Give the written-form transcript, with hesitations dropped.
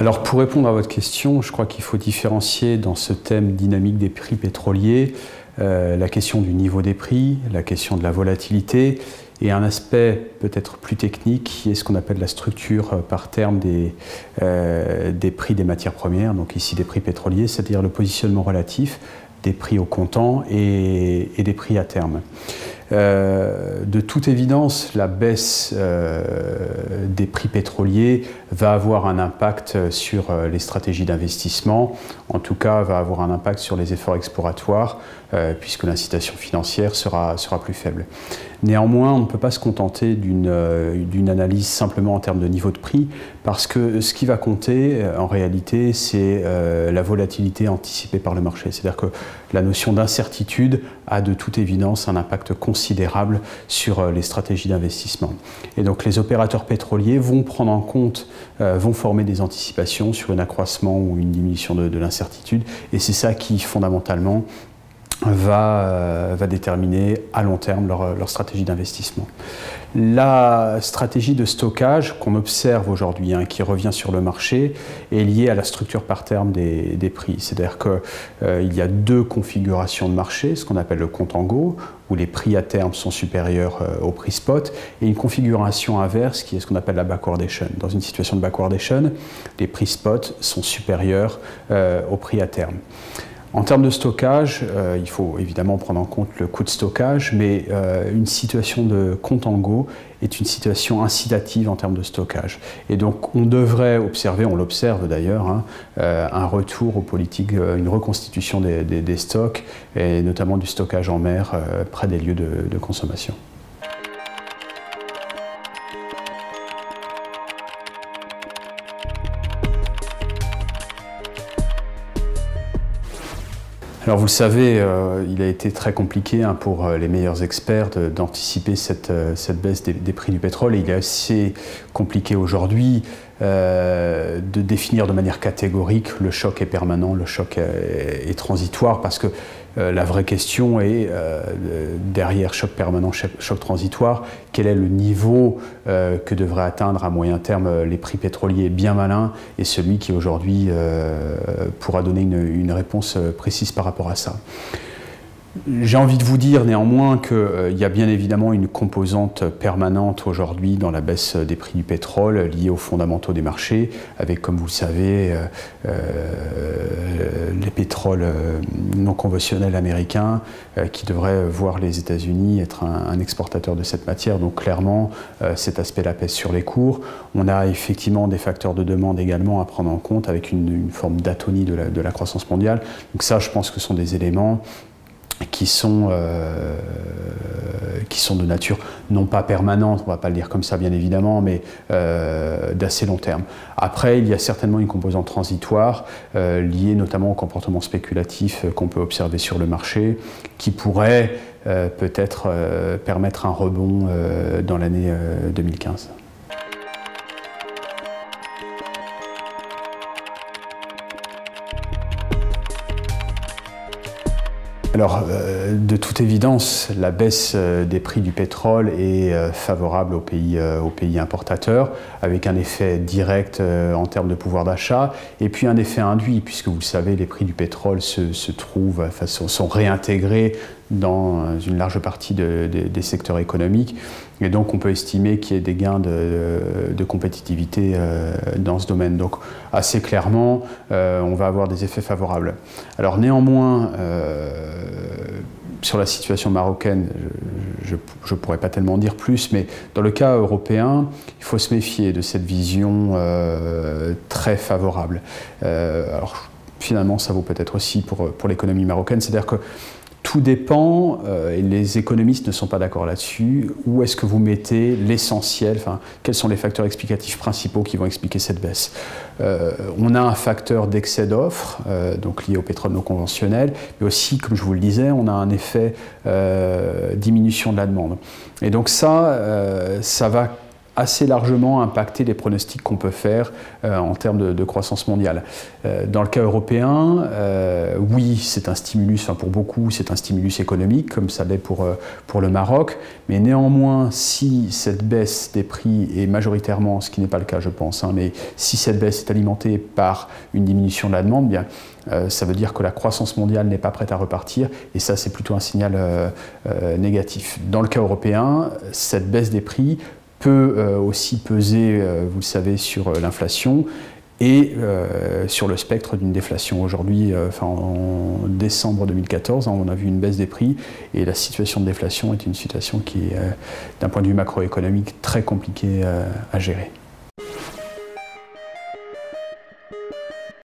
Alors pour répondre à votre question, je crois qu'il faut différencier dans ce thème dynamique des prix pétroliers la question du niveau des prix, la question de la volatilité et un aspect peut-être plus technique qui est ce qu'on appelle la structure par terme des prix des matières premières, donc ici des prix pétroliers, c'est-à-dire le positionnement relatif des prix au comptant et des prix à terme. De toute évidence, la baisse des prix pétroliers va avoir un impact sur les stratégies d'investissement, en tout cas va avoir un impact sur les efforts exploratoires, puisque l'incitation financière sera plus faible. Néanmoins, on ne peut pas se contenter d'une analyse simplement en termes de niveau de prix, parce que ce qui va compter, en réalité, c'est la volatilité anticipée par le marché. C'est-à-dire que la notion d'incertitude a de toute évidence un impact considérable sur les stratégies d'investissement. Et donc les opérateurs pétroliers vont prendre en compte, vont former des anticipations sur un accroissement ou une diminution de l'incertitude, et c'est ça qui, fondamentalement, va déterminer à long terme leur stratégie d'investissement. La stratégie de stockage qu'on observe aujourd'hui, qui revient sur le marché, est liée à la structure par terme des prix. C'est-à-dire qu'il y a deux configurations de marché, ce qu'on appelle le contango, où les prix à terme sont supérieurs au prix spot, et une configuration inverse qui est ce qu'on appelle la backwardation. Dans une situation de backwardation, les prix spot sont supérieurs au prix à terme. En termes de stockage, il faut évidemment prendre en compte le coût de stockage, mais une situation de contango est une situation incitative en termes de stockage. Et donc on devrait observer, on l'observe d'ailleurs, un retour aux politiques, une reconstitution des stocks, et notamment du stockage en mer près des lieux de consommation. Alors vous le savez, il a été très compliqué pour les meilleurs experts d'anticiper cette baisse des prix du pétrole, et il est assez compliqué aujourd'hui de définir de manière catégorique le choc est permanent, le choc est transitoire, parce que la vraie question est, derrière choc permanent, choc transitoire, quel est le niveau que devraient atteindre à moyen terme les prix pétroliers bien malins, et celui qui aujourd'hui pourra donner une réponse précise par rapport à ça. J'ai envie de vous dire néanmoins qu'il y a bien évidemment une composante permanente aujourd'hui dans la baisse des prix du pétrole liée aux fondamentaux des marchés, avec, comme vous le savez, les pétroles non conventionnels américains qui devraient voir les États-Unis être un exportateur de cette matière. Donc clairement, cet aspect-là pèse sur les cours. On a effectivement des facteurs de demande également à prendre en compte, avec une forme d'atonie de la croissance mondiale. Donc ça, je pense que ce sont des éléments qui sont de nature non pas permanente, on ne va pas le dire comme ça bien évidemment, mais d'assez long terme. Après, il y a certainement une composante transitoire liée notamment au comportement spéculatif qu'on peut observer sur le marché, qui pourrait peut-être permettre un rebond dans l'année 2015. Alors, de toute évidence, la baisse des prix du pétrole est favorable aux pays importateurs, avec un effet direct en termes de pouvoir d'achat, et puis un effet induit, puisque vous le savez, les prix du pétrole sont réintégrés dans une large partie des secteurs économiques, et donc on peut estimer qu'il y ait des gains de compétitivité dans ce domaine. Donc assez clairement, on va avoir des effets favorables. Alors néanmoins, sur la situation marocaine, je ne pourrais pas tellement dire plus, mais dans le cas européen, il faut se méfier de cette vision très favorable. Alors finalement, ça vaut peut-être aussi pour l'économie marocaine, c'est-à-dire que tout dépend, et les économistes ne sont pas d'accord là-dessus, où est-ce que vous mettez l'essentiel, quels sont les facteurs explicatifs principaux qui vont expliquer cette baisse. On a un facteur d'excès d'offres, donc lié au pétrole non conventionnel, mais aussi, comme je vous le disais, on a un effet diminution de la demande. Et donc ça va assez largement impacter les pronostics qu'on peut faire en termes de croissance mondiale. Dans le cas européen, oui, c'est un stimulus, enfin pour beaucoup, c'est un stimulus économique, comme ça l'est pour le Maroc, mais néanmoins, si cette baisse des prix est majoritairement, ce qui n'est pas le cas je pense, mais si cette baisse est alimentée par une diminution de la demande, bien, ça veut dire que la croissance mondiale n'est pas prête à repartir, et ça c'est plutôt un signal négatif. Dans le cas européen, cette baisse des prix peut aussi peser, vous le savez, sur l'inflation et sur le spectre d'une déflation. Aujourd'hui, en décembre 2014, on a vu une baisse des prix et la situation de déflation est une situation qui est, d'un point de vue macroéconomique, très compliquée à gérer.